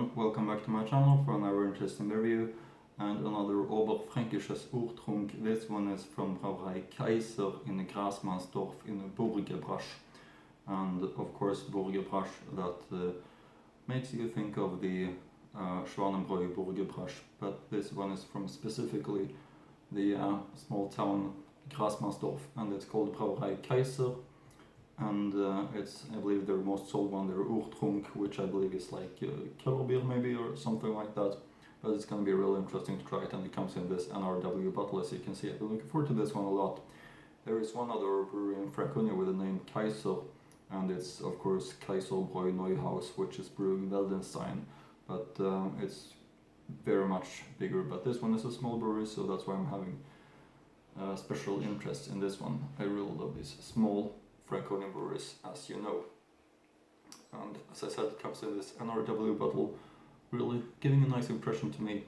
everyone, welcome back to my channel for another interesting review and another Oberfränkisches Urtrunk. This one is from Brauerei Kaiser in Grasmannsdorf in Burgerbrasch. And of course Burgerbrasch, that makes you think of the Schwanenbräu Burgerbrasch, but this one is from specifically the small town Grasmannsdorf, and it's called Brauerei Kaiser. And it's, I believe, their most sold one, their Urtrunk, which I believe is like Keller beer maybe or something like that. But it's going to be really interesting to try it, and it comes in this NRW bottle, as you can see. I've been looking forward to this one a lot. There is one other brewery in Franconia with the name Kaiser, and it's of course Kaiserbräu Neuhaus, which is brewing Weldenstein, but it's very much bigger. But this one is a small brewery, so that's why I'm having special interest in this one. I really love these small Franconian breweries, as you know. And as I said, it comes in this NRW bottle, really giving a nice impression to me.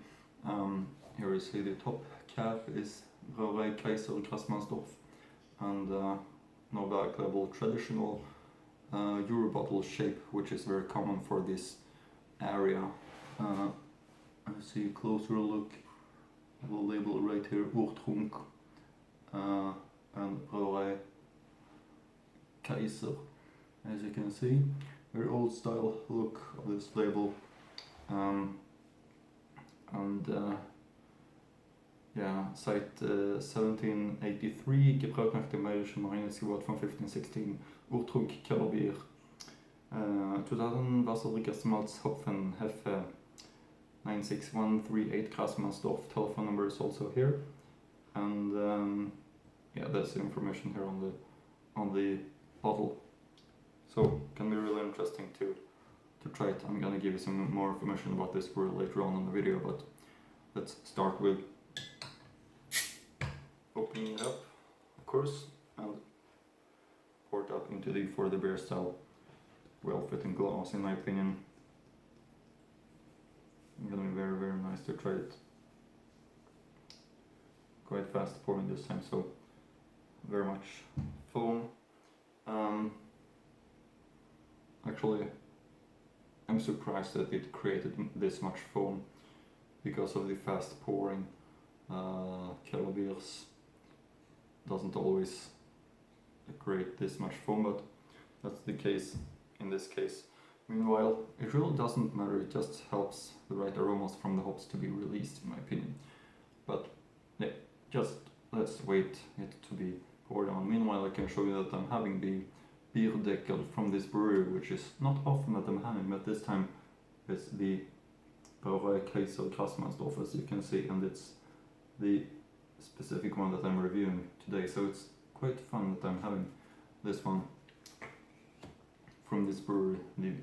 Here you see the top cap is Brauerei Kaiser Grasmannsdorf, and no back label, traditional Euro bottle shape, which is very common for this area. I see a closer look at the label right here, Urtrunk and Brauerei Kaiser. As you can see, very old style look of this label, yeah, site 1783, gebraut nach dem bayerischen Marinesgebot von 1516, Urtrunk Keller Bier, 2000 Wasserriges Malz Hopfen Hefe, 96138 Grasmannsdorf. Telephone number is also here, and yeah, that's the information here on the bottle. So can be really interesting to try it. I'm gonna give you some more information about this brew later on in the video, but let's start with opening it up, of course, and pour it up into the for the beer style well-fitting glass, in my opinion. It's gonna be very, very nice to try it. Quite fast pouring this time, so very much foam. Actually, I'm surprised that it created this much foam, because of the fast pouring. Keller beers doesn't always create this much foam, but that's the case in this case. Meanwhile, it really doesn't matter, it just helps the right aromas from the hops to be released, in my opinion. But yeah, just let's wait it to be poured on. Meanwhile, I can show you that I'm having the Bierdeckel from this brewery, which is not often that I'm having, but this time it's the Brauerei Kaiser Grasmannsdorf, as you can see, and it's the specific one that I'm reviewing today, so it's quite fun that I'm having this one from this brewery, the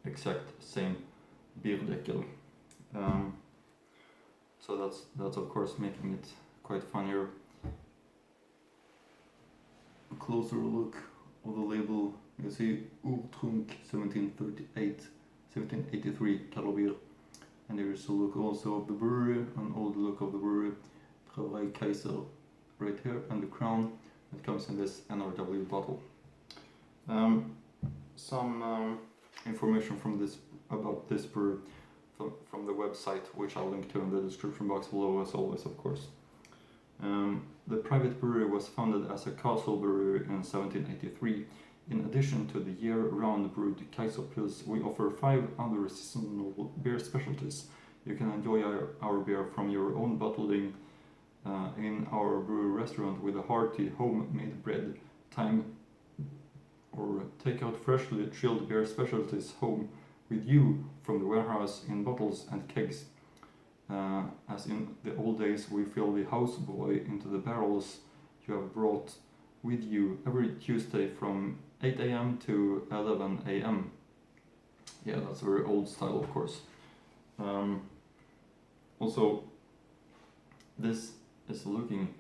exact same Bierdeckel. So that's of course making it quite fun here. A closer look of the label, you see Urtrunk 1783 Keller Bier, and there is a look also of the brewery, an old look of the brewery, Brauerei Kaiser right here, and the crown that comes in this NRW bottle. Some information from this about this brewery from the website, which I'll link to in the description box below, as always, of course. The private brewery was founded as a castle brewery in 1783. In addition to the year-round brewed Kaiser Pils, we offer 5 other seasonal beer specialties. You can enjoy our beer from your own bottling in our brewery restaurant with a hearty homemade bread time, or take out freshly chilled beer specialties home with you from the warehouse in bottles and kegs. As in the old days, we fill the houseboy into the barrels you have brought with you every Tuesday from 8 AM to 11 AM. Yeah, that's very old style, of course. Also, this is looking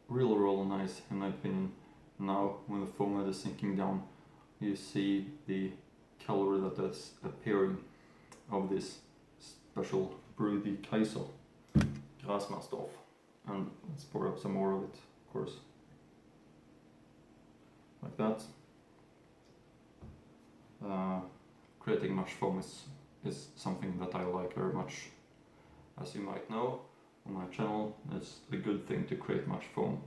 really nice, in my opinion. Now, when the foam head is sinking down, you see the color that is appearing of this special brew, the Kaiser Grasmannsdorf. And let's pour up some more of it, of course. Like that. Creating much foam is something that I like very much. As you might know, on my channel, it's a good thing to create much foam.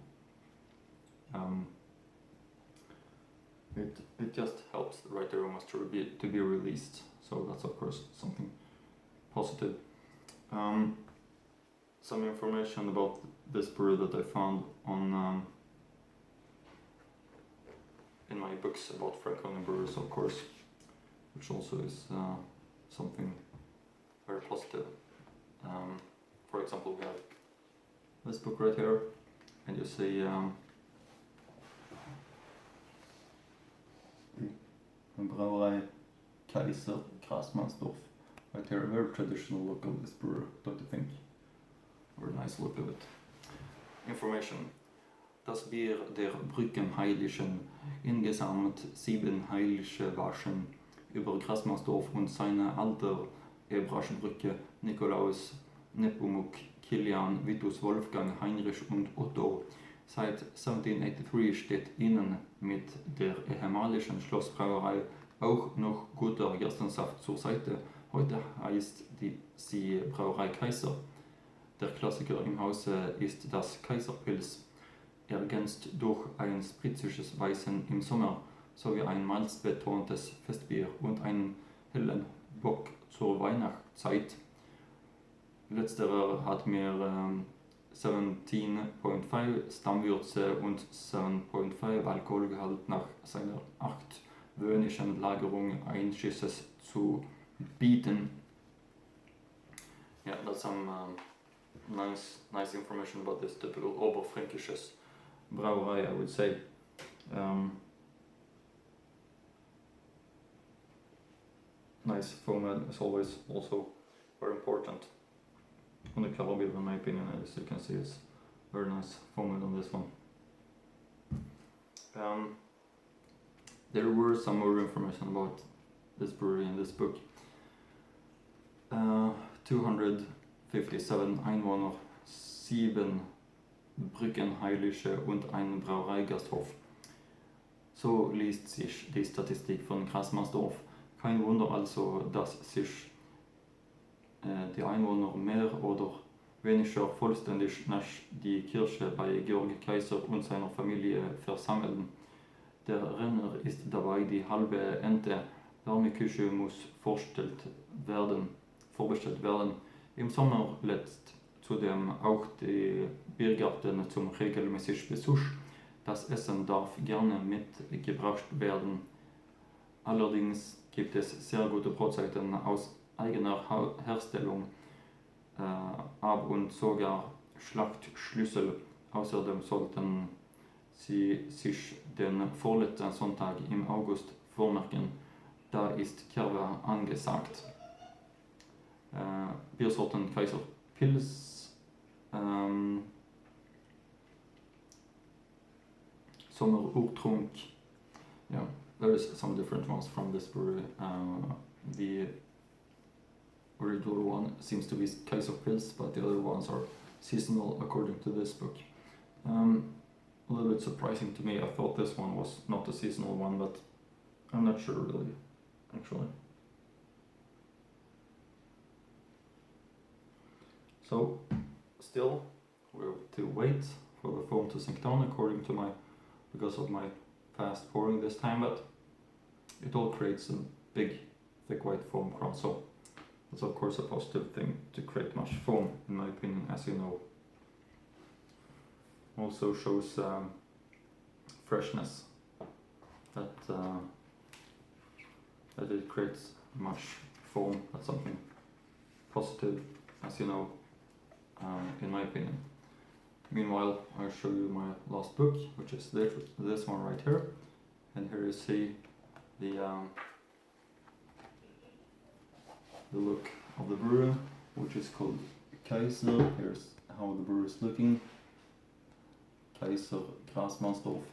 It just helps the right aromas to be released, so that's of course something positive. Some information about this brew that I found on in my books about Franconia brewers, of course, which also is something very positive. For example, we have this book right here, and you see Brauerei Kaiser, Grasmannsdorf. Right here, a very traditional look of this brewer, don't you think? Very nice look of it. Information. Das Bier der Brückenheiligen, insgesamt 7 heilige Waschen über Grasmannsdorf und seine alte Ebraschenbrücke, Nikolaus, Nepomuk, Kilian, Vitus, Wolfgang, Heinrich und Otto. Seit 1783 steht ihnen mit der ehemaligen Schlossbrauerei auch noch guter Gerstensaft zur Seite. Heute heißt sie Brauerei Kaiser. Der Klassiker im Hause ist das Kaiserpilz, ergänzt durch ein spritziges Weißen im Sommer sowie ein malzbetontes Festbier und einen hellen Bock zur Weihnachtszeit. Letzterer hat mehr 17,5 Stammwürze und 7,5 Alkoholgehalt nach seiner 8-wöchentlichen Lagerung Einschisses zu bieten. Yeah, that's some nice information about this typical Oberfränkisches Brauerei, I would say. Nice foam as always, also very important on the color bill, in my opinion. As you can see, it's very nice foam on this one. There were some more information about this brewery in this book. 257 Einwohner, 7 Brückenheilige und ein Brauereigasthof. So liest sich die Statistik von Grasmannsdorf. Kein Wunder also, dass sich die Einwohner mehr oder weniger vollständig nach die Kirche bei Georg Kaiser und seiner Familie versammeln. Der Renner ist dabei die halbe Ente. Wärmeküche muss vorbestellt werden. Im Sommer lädt zudem auch die Biergarten zum regelmäßigen Besuch. Das Essen darf gerne mitgebracht werden. Allerdings gibt es sehr gute Brotzeiten aus eigener Herstellung, ab und sogar Schlachtschlüssel. Außerdem sollten Sie sich den vorletzten Sonntag im August vormerken, da ist Kerber angesagt. Biersorten Kaiser Pils, Sommerurtrunk. Yeah, there is some different ones from this brewery. The original one seems to be Kaiser Pils, but the other ones are seasonal according to this book. A little bit surprising to me. I thought this one was not a seasonal one, but I'm not sure really, actually. So, still, we have to wait for the foam to sink down because of my fast pouring this time, but it all creates a big, thick white foam crown, so it's of course a positive thing to create much foam, in my opinion, as you know. Also shows freshness, that it creates much foam. That's something positive, as you know, in my opinion. Meanwhile, I'll show you my last book, which is this one right here, and here you see the look of the brewer, which is called Kaiser. Here's how the brewer is looking. Kaiser Grasmannsdorf.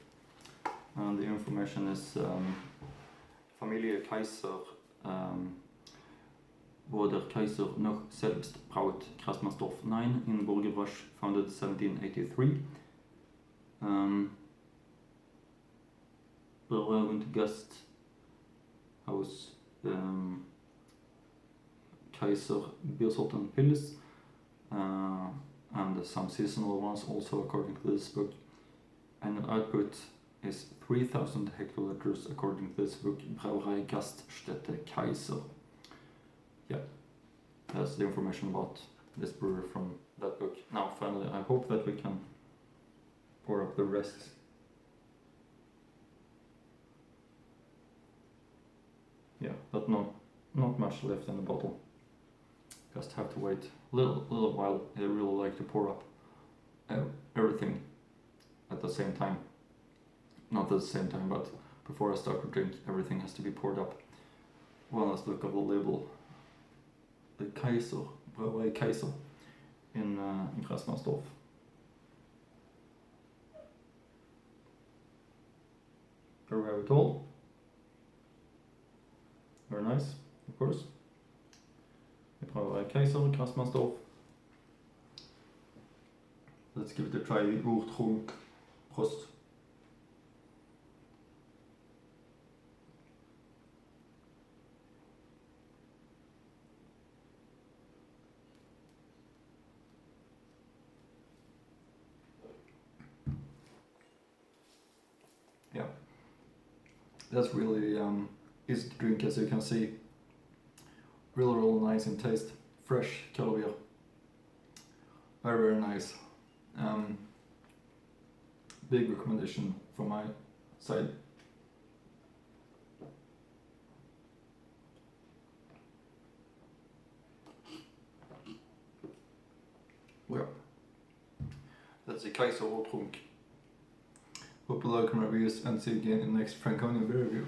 And the information is Familie Kaiser, wo der Kaiser noch selbst braut. Grasmannsdorf 9 in Burgerbrush, founded 1783. Brauerei und Gasthaus Kaiser beer sorten Pils, and some seasonal ones also according to this book. Annual output is 3,000 hectoliters according to this book, Brauerei Gaststätte Kaiser. Yeah, that's the information about this brewer from that book. Now finally, I hope that we can pour up the rest. Yeah, but not much left in the bottle. Just have to wait a little while. I really like to pour up everything at the same time. Not at the same time, but before I start to drink, everything has to be poured up. Well, let's look at the label. The Kaiser, Brauerei Kaiser in Grasmannsdorf. There we have it all. Very nice, of course. The Brauerei Kaiser, Grasmannsdorf. Let's give it a try. Urtrunk. Prost. Yeah, that's really easy to drink, as you can see. Really nice in taste. Fresh color beer. Very nice. Big recommendation from my side. Well, that's the Kaiser Urtrunk. Hope you like my reviews and see you again in the next Franconian beer review.